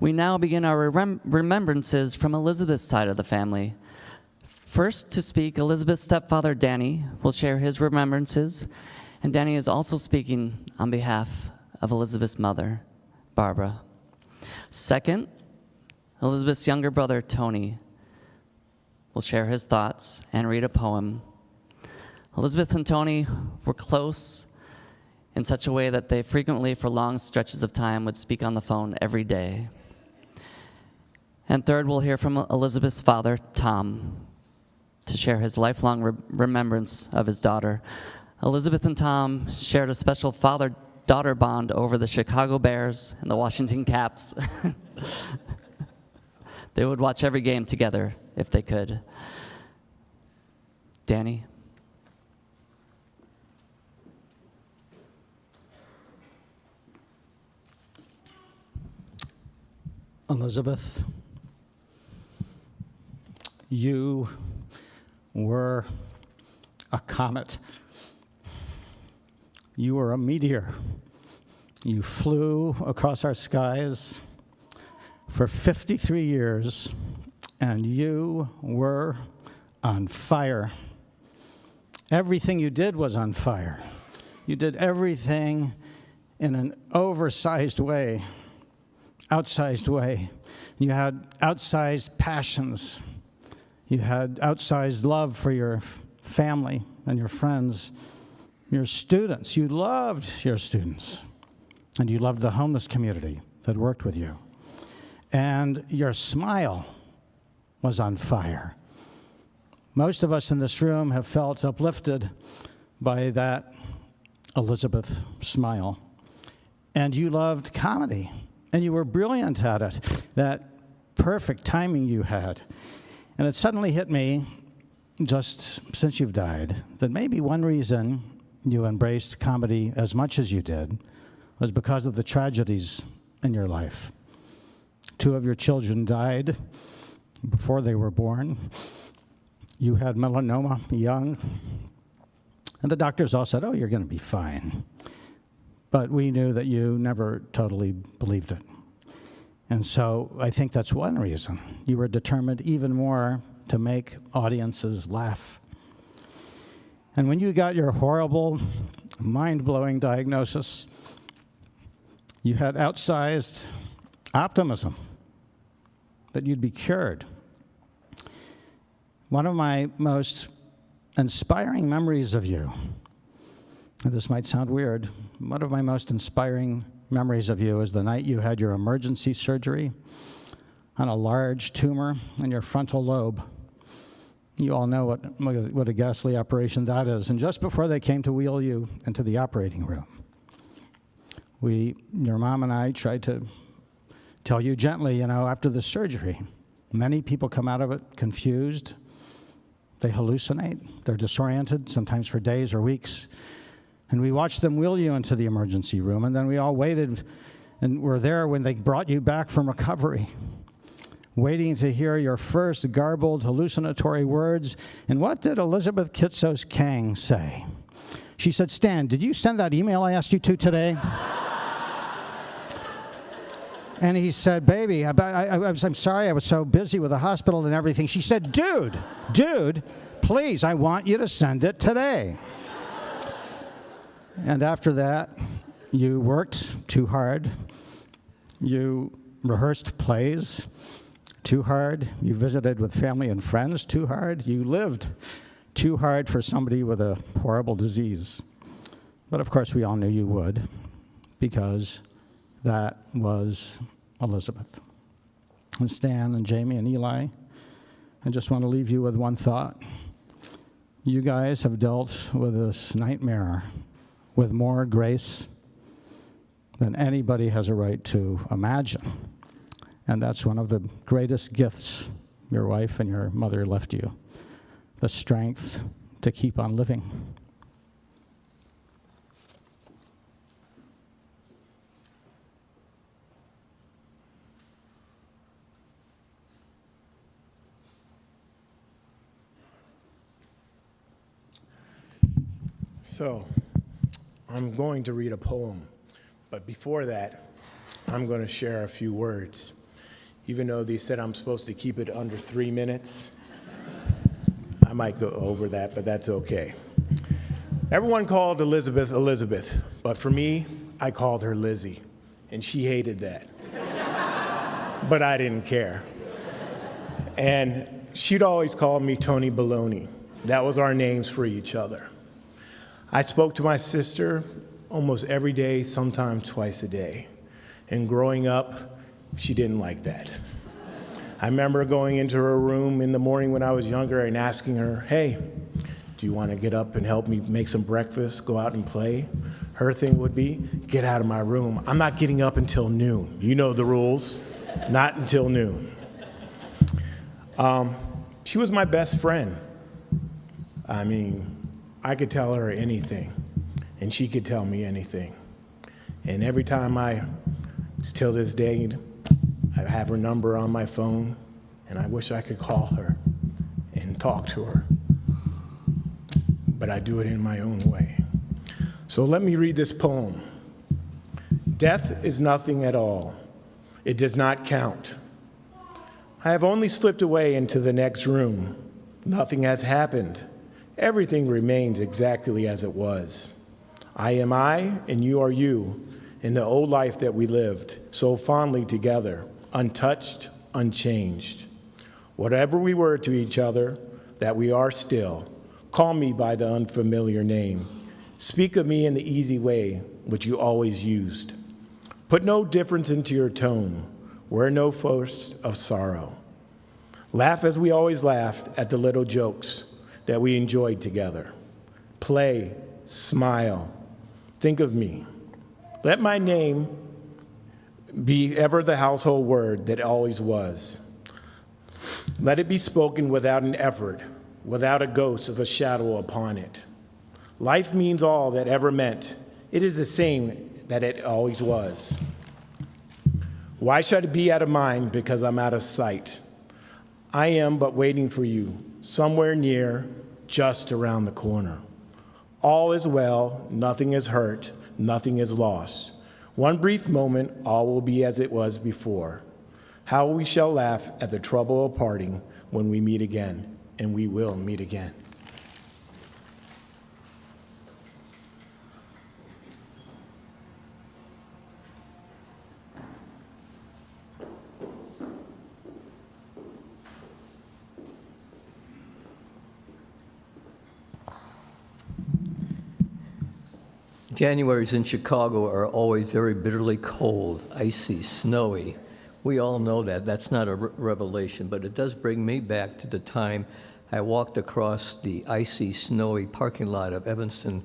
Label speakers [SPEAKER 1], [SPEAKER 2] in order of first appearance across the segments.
[SPEAKER 1] We now begin our remembrances from Elizabeth's side of the family. First to speak, Elizabeth's stepfather, Danny, will share his remembrances, and Danny is also speaking on behalf of Elizabeth's mother, Barbara. Second, Elizabeth's younger brother, Tony, will share his thoughts and read a poem. Elizabeth and Tony were close in such a way that they frequently, for long stretches of time, would speak on the phone every day. And third, we'll hear from Elizabeth's father, Tom, to share his lifelong remembrance of his daughter. Elizabeth and Tom shared a special father-daughter bond over the Chicago Bears and the Washington Caps. They would watch every game together if they could. Danny?
[SPEAKER 2] Elizabeth, you were a comet. You were a meteor. You flew across our skies for 53 years, and you were on fire. Everything you did was on fire. You did everything in an oversized way, outsized way. You had outsized passions. You had outsized love for your family and your friends, your students. You loved your students, and you loved the homeless community that worked with you. And your smile was on fire. Most of us in this room have felt uplifted by that Elizabeth smile. And you loved comedy, and you were brilliant at it, that perfect timing you had. And it suddenly hit me, just since you've died, that maybe one reason you embraced comedy as much as you did was because of the tragedies in your life. 2 of your children died before they were born. You had melanoma young. And the doctors all said, oh, you're going to be fine. But we knew that you never totally believed it. And so I think that's one reason. You were determined even more to make audiences laugh. And when you got your horrible, mind-blowing diagnosis, you had outsized optimism that you'd be cured. One of my most inspiring memories of you, and this might sound weird, one of my most inspiring memories of you is the night you had your emergency surgery on a large tumor in your frontal lobe. You all know what a ghastly operation that is. And just before they came to wheel you into the operating room, your mom and I tried to tell you gently, after the surgery, many people come out of it confused. They hallucinate. They're disoriented, sometimes for days or weeks. And we watched them wheel you into the emergency room, and then we all waited and were there when they brought you back from recovery, waiting to hear your first garbled, hallucinatory words. And what did Elizabeth Kitsos Kang say? She said, Stan, did you send that email I asked you to today? And he said, baby, I'm sorry, I was so busy with the hospital and everything. She said, dude, please, I want you to send it today. And after that, you worked too hard. You rehearsed plays too hard. You visited with family and friends too hard. You lived too hard for somebody with a horrible disease. But of course, we all knew you would, because that was Elizabeth. And Stan and Jamie and Eli, I just want to leave you with one thought. You guys have dealt with this nightmare with more grace than anybody has a right to imagine. And that's one of the greatest gifts your wife and your mother left you, the strength to keep on living.
[SPEAKER 3] So, I'm going to read a poem, but before that, I'm going to share a few words. even though they said I'm supposed to keep it under 3 minutes. I might go over that, but that's okay. Everyone called Elizabeth, Elizabeth, but for me, I called her Lizzie, and she hated that. But I didn't care. And she'd always call me Tony Baloney. That was our names for each other. I spoke to my sister almost every day, sometimes twice a day. And growing up, she didn't like that. I remember going into her room in the morning when I was younger and asking her, hey, do you want to get up and help me make some breakfast, go out and play? Her thing would be, get out of my room. I'm not getting up until noon. You know the rules, not until noon. She was my best friend. I mean, I could tell her anything, and she could tell me anything. And every time till this day, I have her number on my phone, and I wish I could call her and talk to her. But I do it in my own way. So let me read this poem. Death is nothing at all. It does not count. I have only slipped away into the next room. Nothing has happened. Everything remains exactly as it was. I am I, and you are you, in the old life that we lived so fondly together, untouched, unchanged. Whatever we were to each other, that we are still. Call me by the unfamiliar name. Speak of me in the easy way which you always used. Put no difference into your tone. Wear no force of sorrow. Laugh as we always laughed at the little jokes that we enjoyed together. Play, smile, think of me. Let my name be ever the household word that always was. Let it be spoken without an effort, without a ghost of a shadow upon it. Life means all that ever meant. It is the same that it always was. Why should it be out of mind because I'm out of sight? I am but waiting for you, somewhere near, just around the corner. All is well, nothing is hurt, nothing is lost. One brief moment, all will be as it was before. How we shall laugh at the trouble of parting when we meet again, and we will meet again.
[SPEAKER 4] Januaries in Chicago are always very bitterly cold, icy, snowy. We all know that. That's not a revelation, but it does bring me back to the time I walked across the icy, snowy parking lot of Evanston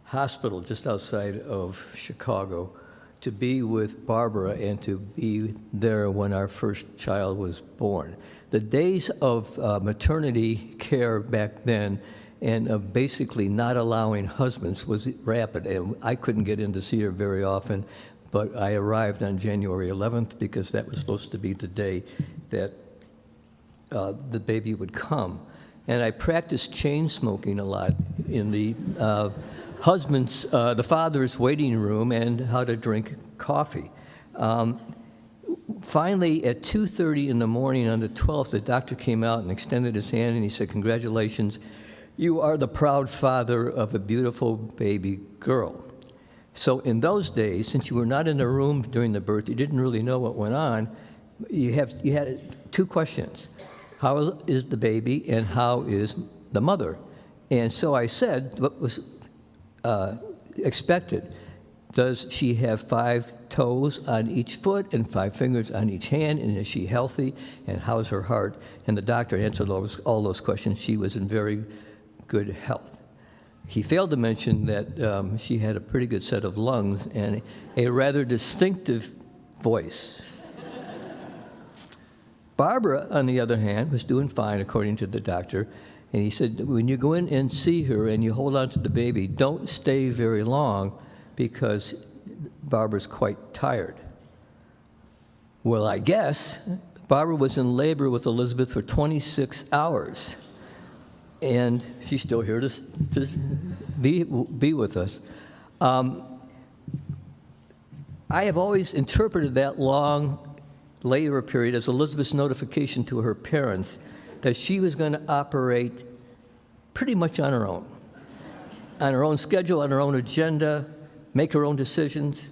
[SPEAKER 4] Hospital just outside of Chicago to be with Barbara and to be there when our first child was born. The days of maternity care back then and of basically not allowing husbands was rapid. And I couldn't get in to see her very often, but I arrived on January 11th because that was supposed to be the day that the baby would come. And I practiced chain smoking a lot in the the father's waiting room and how to drink coffee. Finally, at 2:30 in the morning on the 12th, the doctor came out and extended his hand and he said, "Congratulations. You are the proud father of a beautiful baby girl." So in those days, since you were not in the room during the birth, you didn't really know what went on, you had two questions. How is the baby and how is the mother? And so I said what was expected. Does she have 5 toes on each foot and 5 fingers on each hand? And is she healthy? And how's her heart? And the doctor answered all those questions. She was in very good health. He failed to mention that she had a pretty good set of lungs and a rather distinctive voice. Barbara, on the other hand, was doing fine, according to the doctor. And he said, when you go in and see her and you hold on to the baby, don't stay very long because Barbara's quite tired. Well, I guess Barbara was in labor with Elizabeth for 26 hours. And she's still here to be with us. I have always interpreted that long later period as Elizabeth's notification to her parents that she was going to operate pretty much on her own schedule, on her own agenda, make her own decisions.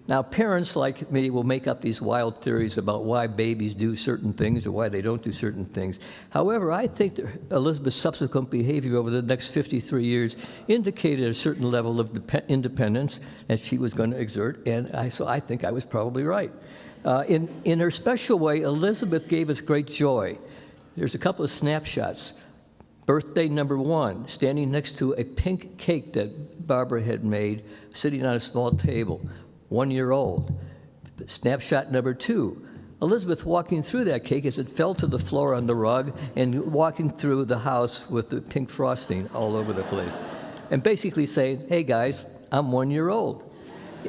[SPEAKER 4] Now, parents like me will make up these wild theories about why babies do certain things or why they don't do certain things. However, I think that Elizabeth's subsequent behavior over the next 53 years indicated a certain level of independence that she was going to exert, and so I think I was probably right. In her special way, Elizabeth gave us great joy. There's a couple of snapshots. Birthday number 1, standing next to a pink cake that Barbara had made, sitting on a small table. 1 year old. Snapshot number 2, Elizabeth walking through that cake as it fell to the floor on the rug and walking through the house with the pink frosting all over the place. And basically saying, hey guys, I'm 1 year old.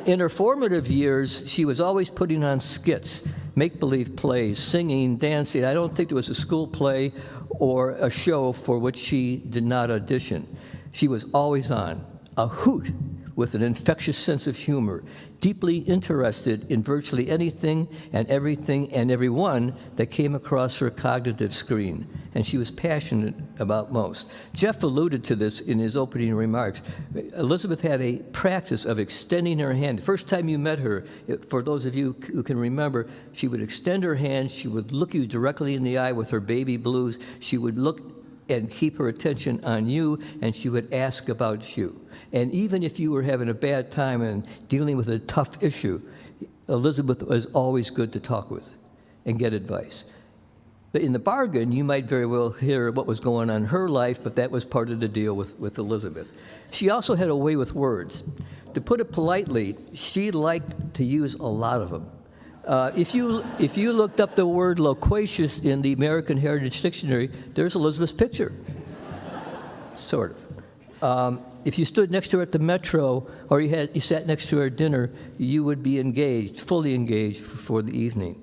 [SPEAKER 4] In her formative years, she was always putting on skits, make-believe plays, singing, dancing. I don't think there was a school play or a show for which she did not audition. She was always on, a hoot with an infectious sense of humor, deeply interested in virtually anything and everything and everyone that came across her cognitive screen, and she was passionate about most. Jeff alluded to this in his opening remarks. Elizabeth had a practice of extending her hand. The first time you met her, for those of you who can remember, she would extend her hand, she would look you directly in the eye with her baby blues, she would look and keep her attention on you, and she would ask about you. And even if you were having a bad time and dealing with a tough issue, Elizabeth was always good to talk with and get advice. But in the bargain, you might very well hear what was going on in her life, but that was part of the deal with Elizabeth. She also had a way with words. To put it politely, she liked to use a lot of them. If you looked up the word loquacious in the American Heritage Dictionary, there's Elizabeth's picture, sort of. If you stood next to her at the Metro or you sat next to her at dinner, you would be engaged, fully engaged for the evening.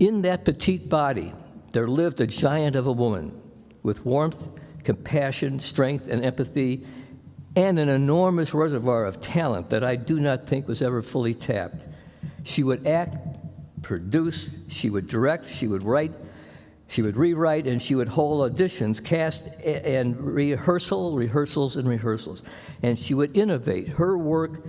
[SPEAKER 4] In that petite body, there lived a giant of a woman with warmth, compassion, strength, and empathy, and an enormous reservoir of talent that I do not think was ever fully tapped. She would act, produce, she would direct, she would write, she would rewrite, and she would hold auditions, cast, and rehearsals. And she would innovate. Her work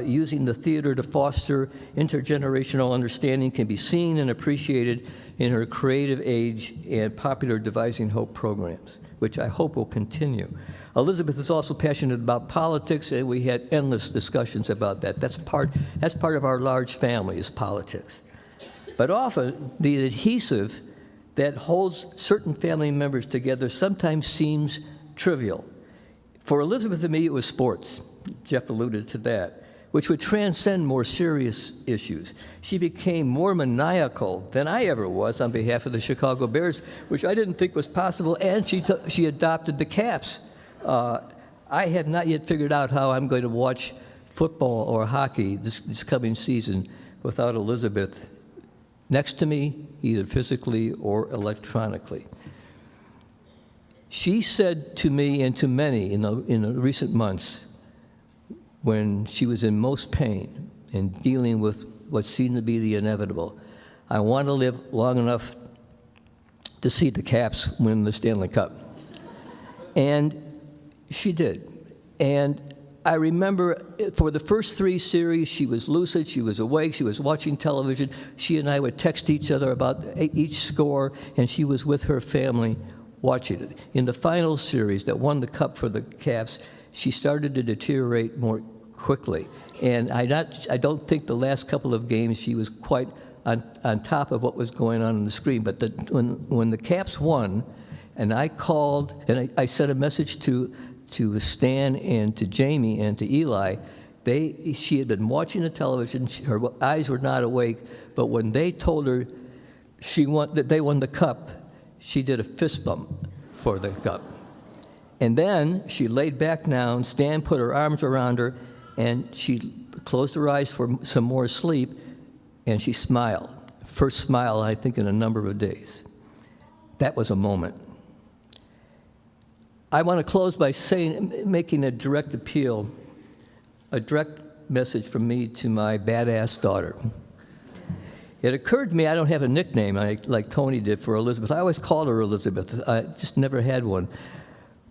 [SPEAKER 4] using the theater to foster intergenerational understanding can be seen and appreciated in her Creative Age and Popular Devising Hope programs, which I hope will continue. Elizabeth is also passionate about politics, and we had endless discussions about that. That's part of our large family, is politics. But often, the adhesive that holds certain family members together sometimes seems trivial. For Elizabeth and me, it was sports. Jeff alluded to that, which would transcend more serious issues. She became more maniacal than I ever was on behalf of the Chicago Bears, which I didn't think was possible, and she adopted the Caps. I have not yet figured out how I'm going to watch football or hockey this coming season without Elizabeth next to me, either physically or electronically. She said to me and to many in the recent months, when she was in most pain and dealing with what seemed to be the inevitable, I want to live long enough to see the Caps win the Stanley Cup. And she did. And I remember for the first 3 series, she was lucid, she was awake, she was watching television. She and I would text each other about each score, and she was with her family watching it. In the final series that won the cup for the Caps, she started to deteriorate more quickly. And I don't think the last couple of games she was quite on top of what was going on the screen. But when the Caps won, and I called, and I sent a message to Stan and to Jamie and to Eli. She had been watching the television. Her eyes were not awake, but when they told her that they won the cup, she did a fist bump for the cup. And then she laid back down. Stan put her arms around her, and she closed her eyes for some more sleep, and she smiled. First smile, I think, in a number of days. That was a moment. I want to close by making a direct appeal, a direct message from me to my badass daughter. It occurred to me I don't have a nickname like Tony did for Elizabeth. I always called her Elizabeth. I just never had one.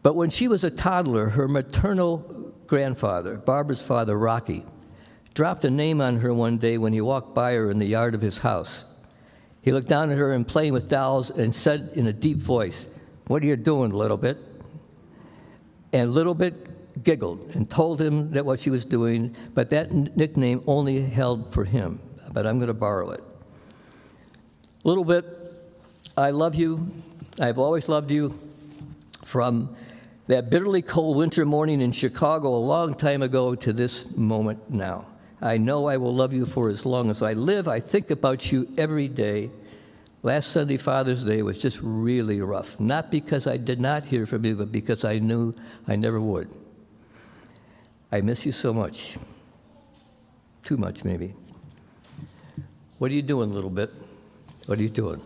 [SPEAKER 4] But when she was a toddler, her maternal grandfather, Barbara's father, Rocky, dropped a name on her one day when he walked by her in the yard of his house. He looked down at her and playing with dolls and said in a deep voice, "What are you doing, Little Bit?" And Little Bit giggled and told him that what she was doing, but that nickname only held for him. But I'm going to borrow it. Little Bit, I love you. I've always loved you. From that bitterly cold winter morning in Chicago a long time ago to this moment now. I know I will love you for as long as I live. I think about you every day. Last Sunday, Father's Day, was just really rough. Not because I did not hear from you, but because I knew I never would. I miss you so much. Too much, maybe. What are you doing, Little Bit? What are you doing?